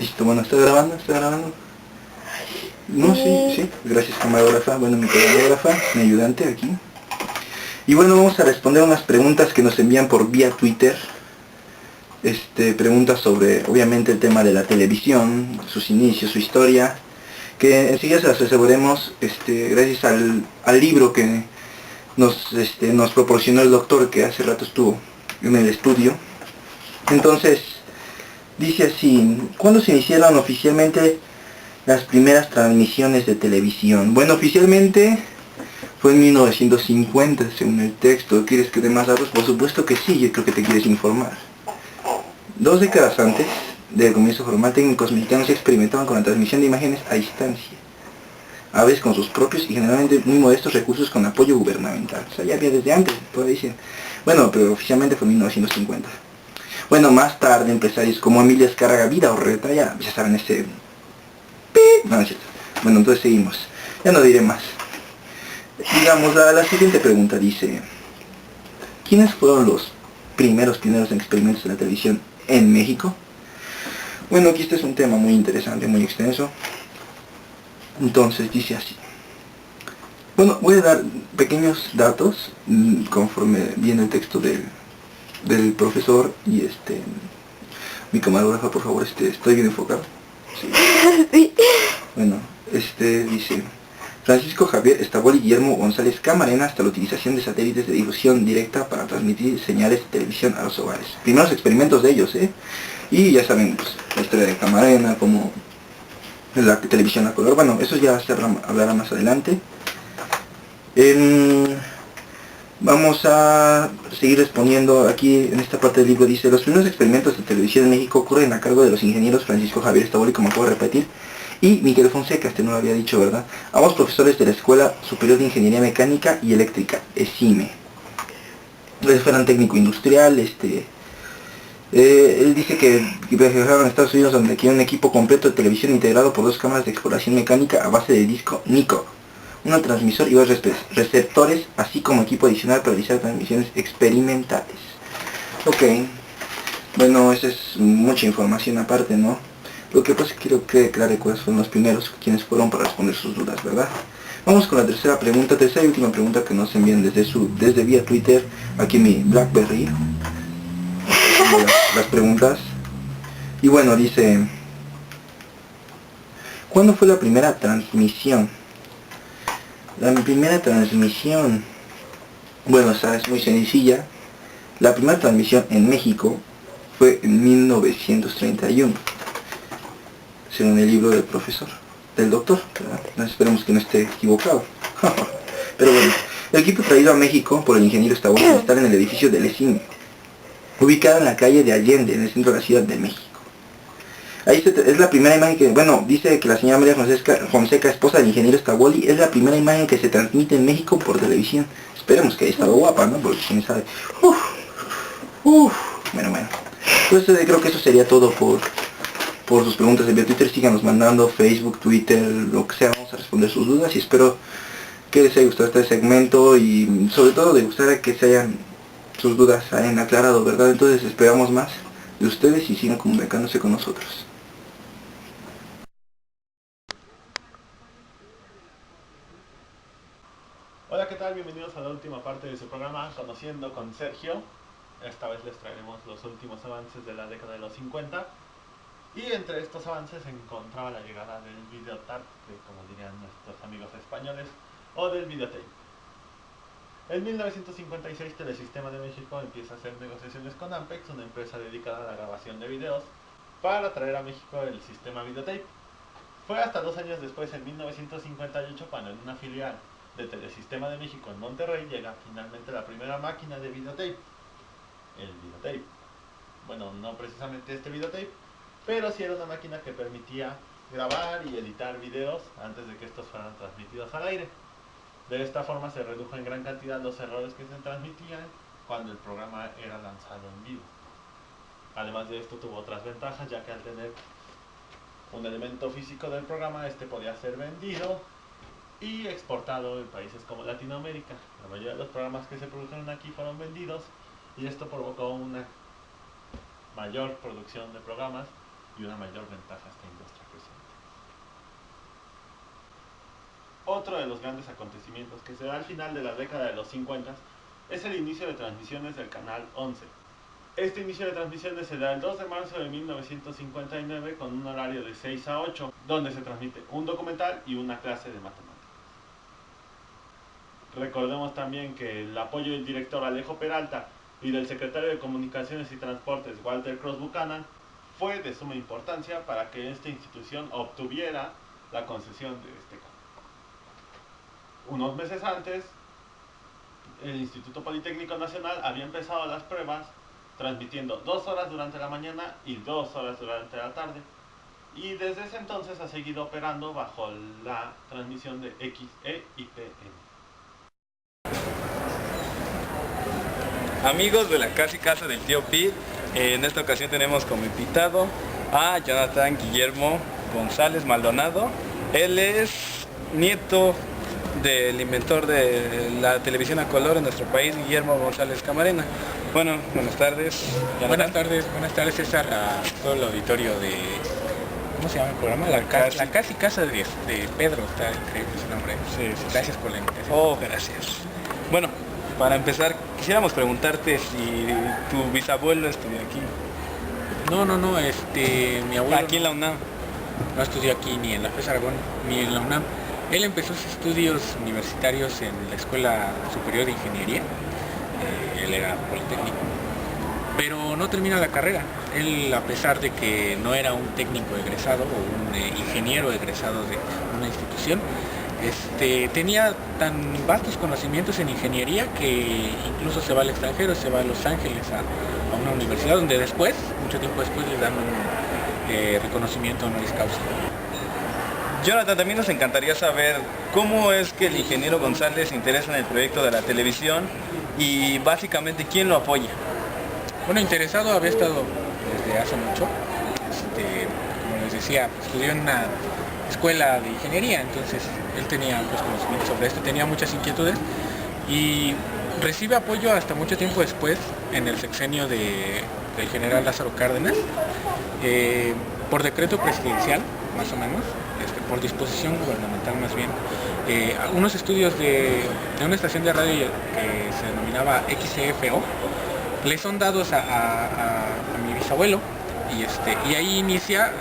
Listo, bueno, ¿está grabando? ¿Está grabando? No, sí, sí, gracias camarógrafa, bueno, mi camarógrafa, mi ayudante aquí. Y bueno, vamos a responder unas preguntas que nos envían por vía Twitter. Preguntas sobre, obviamente, el tema de la televisión, sus inicios, su historia, que enseguida se las aseguremos, gracias al libro que nos proporcionó el doctor que hace rato estuvo en el estudio. Entonces, dice así: ¿cuándo se iniciaron oficialmente las primeras transmisiones de televisión? Bueno, oficialmente fue en 1950, según el texto. ¿Quieres que dé más datos? Por supuesto que sí, yo creo que te quieres informar. 2 décadas antes del comienzo formal, técnicos mexicanos experimentaban con la transmisión de imágenes a distancia, a veces con sus propios y generalmente muy modestos recursos con apoyo gubernamental. O sea, ya había desde antes, todavía dicen. Bueno, pero oficialmente fue en 1950. Bueno, más tarde empresarios como Emilio Azcárraga Vidaurreta, ya saben, no, no es cierto. Bueno, entonces seguimos. Ya no diré más. Digamos, la siguiente pregunta dice: ¿quiénes fueron los primeros en experimentos de la televisión en México? Bueno, aquí este es un tema muy interesante, muy extenso. Entonces dice así. Bueno, voy a dar pequeños datos conforme viene el texto del profesor y mi camarógrafa, por favor, ¿estoy bien enfocado? Sí. Sí. Bueno, dice: Francisco Javier Estabol y Guillermo González Camarena, hasta la utilización de satélites de difusión directa para transmitir señales de televisión a los hogares. Primeros experimentos de ellos, ¿eh? Y ya saben, pues, la historia de Camarena, como la televisión a color. Bueno, eso ya se hablará más adelante. Vamos a seguir respondiendo aquí en esta parte del libro. Dice: los primeros experimentos de televisión en México ocurren a cargo de los ingenieros Francisco Javier Estabol, como acabo de repetir, y Miguel Fonseca, no lo había dicho, ¿verdad? Ambos profesores de la Escuela Superior de Ingeniería Mecánica y Eléctrica, ESIME. Ellos fueran técnico industrial. Él dice que viajaron a Estados Unidos, donde adquirió un equipo completo de televisión integrado por 2 cámaras de exploración mecánica a base de disco Nico, un transmisor y 2 receptores, así como equipo adicional para realizar transmisiones experimentales. Ok, bueno, esa es mucha información aparte, ¿no? Lo que pasa es que quiero que aclare cuáles fueron los primeros, quienes fueron, para responder sus dudas, ¿verdad? Vamos con la tercera y última pregunta que nos envían desde vía Twitter, aquí en mi Blackberry. Las preguntas. Y bueno, dice: ¿cuándo fue la primera transmisión? La primera transmisión, bueno, esa es muy sencilla. La primera transmisión en México fue en 1931, según el libro del profesor, del doctor, ¿verdad? No, esperemos que no esté equivocado. Pero bueno, el equipo traído a México por el ingeniero Estabol se instala en el edificio del ESIM, ubicado en la calle de Allende, en el centro de la Ciudad de México. Ahí es la primera imagen que, bueno, dice que la señora María Fonseca, esposa del ingeniero Estaboli, es la primera imagen que se transmite en México por televisión. Esperemos que haya estado guapa, ¿no? Porque quién sabe. Bueno. Pues creo que eso sería todo por sus preguntas de vía Twitter. Síganos mandando, Facebook, Twitter, lo que sea. Vamos a responder sus dudas y espero que les haya gustado este segmento y sobre todo de gustar que sus dudas hayan aclarado, ¿verdad? Entonces esperamos más de ustedes y sigan comunicándose con nosotros. Hola, ¿qué tal? Bienvenidos a la última parte de su programa Conociendo con Sergio. Esta vez les traeremos los últimos avances de la década de los 50. Y entre estos avances se encontraba la llegada del videotape, que como dirían nuestros amigos españoles, o del videotape. En 1956 Telesistema de México empieza a hacer negociaciones con Ampex, una empresa dedicada a la grabación de videos, para traer a México el sistema videotape. Fue hasta 2 años después, en 1958, cuando en una filial de Telesistema de México en Monterrey llega finalmente la primera máquina de videotape, el videotape. Bueno, no precisamente este videotape, pero sí era una máquina que permitía grabar y editar videos antes de que estos fueran transmitidos al aire. De esta forma se redujo en gran cantidad los errores que se transmitían cuando el programa era lanzado en vivo. Además de esto tuvo otras ventajas, ya que al tener un elemento físico del programa, este podía ser vendido y exportado en países como Latinoamérica. La mayoría de los programas que se produjeron aquí fueron vendidos y esto provocó una mayor producción de programas y una mayor ventaja a esta industria creciente. Otro de los grandes acontecimientos que se da al final de la década de los 50 es el inicio de transmisiones del Canal 11. Este inicio de transmisiones se da el 2 de marzo de 1959 con un horario de 6 a 8, donde se transmite un documental y una clase de matemáticas. Recordemos también que el apoyo del director Alejo Peralta y del secretario de Comunicaciones y Transportes Walter Cross Buchanan fue de suma importancia para que esta institución obtuviera la concesión de este canal. Unos meses antes, el Instituto Politécnico Nacional había empezado las pruebas transmitiendo 2 horas durante la mañana y 2 horas durante la tarde, y desde ese entonces ha seguido operando bajo la transmisión de XE y PM. Amigos de la casi casa del tío Pete, en esta ocasión tenemos como invitado a Jonathan Guillermo González Maldonado. Él es nieto del inventor de la televisión a color en nuestro país, Guillermo González Camarena. Bueno, buenas tardes, Jonathan. Buenas tardes César, a todo el auditorio de... ¿Cómo se llama el programa? La casi casa de Pedro, está increíble su nombre. Sí. Gracias por la invitación. Oh, gracias. Bueno, para empezar, quisiéramos preguntarte si tu bisabuelo estudió aquí. No, mi abuelo... Aquí en la UNAM. No estudió aquí ni en la FES Aragón ni en la UNAM. Él empezó sus estudios universitarios en la Escuela Superior de Ingeniería. Él era politécnico, pero no termina la carrera. Él, a pesar de que no era un técnico egresado o un ingeniero egresado de una institución, tenía tan vastos conocimientos en ingeniería que incluso se va al extranjero, se va a Los Ángeles a una universidad donde después, mucho tiempo después, le dan un reconocimiento honoris causa. Jonathan, también nos encantaría saber cómo es que el ingeniero González se interesa en el proyecto de la televisión y básicamente quién lo apoya. Bueno, interesado había estado desde hace mucho. Como les decía, estudió en una escuela de ingeniería, entonces él tenía conocimientos sobre esto, tenía muchas inquietudes y recibe apoyo hasta mucho tiempo después, en el sexenio del general Lázaro Cárdenas, por decreto presidencial, más o menos, por disposición gubernamental más bien, unos estudios de una estación de radio que se denominaba XCFO le son dados a mi bisabuelo, y ahí inicia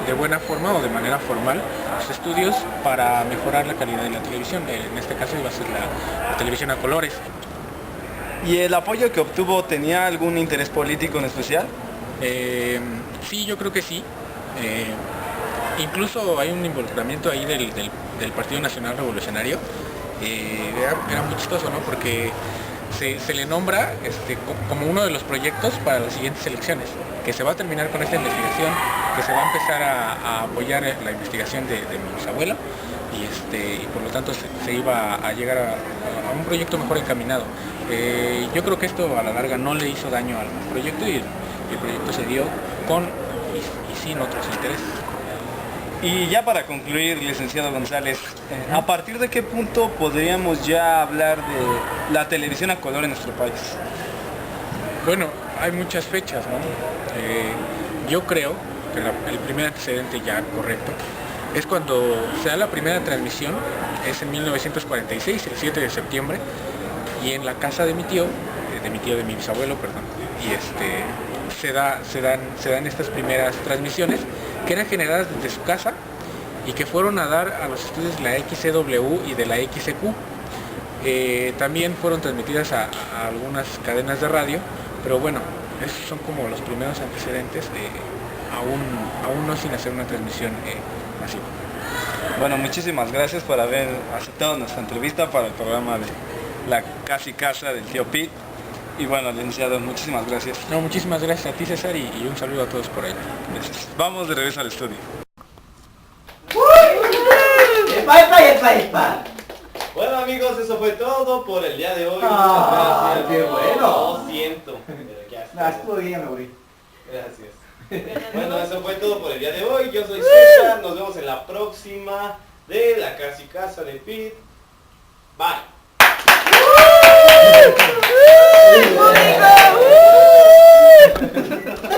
de buena forma o de manera formal sus estudios para mejorar la calidad de la televisión. En este caso iba a ser la televisión a colores. ¿Y el apoyo que obtuvo tenía algún interés político en especial? Sí, yo creo que sí. Incluso hay un involucramiento ahí del Partido Nacional Revolucionario. Era muy chistoso, ¿no? Porque se le nombra como uno de los proyectos para las siguientes elecciones, que se va a terminar con esta investigación, que se va a empezar a apoyar la investigación de mi bisabuelo, y por lo tanto se iba a llegar a un proyecto mejor encaminado. Yo creo que esto a la larga no le hizo daño al proyecto, y el proyecto se dio con y sin otros intereses. Y ya para concluir, licenciado González, ¿a partir de qué punto podríamos ya hablar de la televisión a color en nuestro país? Bueno, hay muchas fechas, ¿no? Yo creo que el primer antecedente ya correcto es cuando se da la primera transmisión, es en 1946, el 7 de septiembre, y en la casa de mi bisabuelo, perdón, y se dan estas primeras transmisiones que eran generadas desde su casa y que fueron a dar a los estudios de la XCW y de la XEQ. También fueron transmitidas a algunas cadenas de radio, pero bueno, esos son como los primeros antecedentes, aún no sin hacer una transmisión masiva. Bueno, muchísimas gracias por haber aceptado nuestra entrevista para el programa de la casi casa del tío Pete. Y bueno, licenciado, muchísimas gracias. No, muchísimas gracias a ti, César, y un saludo a todos por ahí. Gracias. Vamos de regreso al estudio. ¡Epa! Bueno amigos, eso fue todo por el día de hoy. Ah, Muchas gracias. qué bueno. Lo siento. Pero ya está. No, estuvo bien, me morí. Gracias. Bueno, eso fue todo por el día de hoy. Yo soy César. Nos vemos en la próxima de la casi casa de Pete. Bye. ¡Público!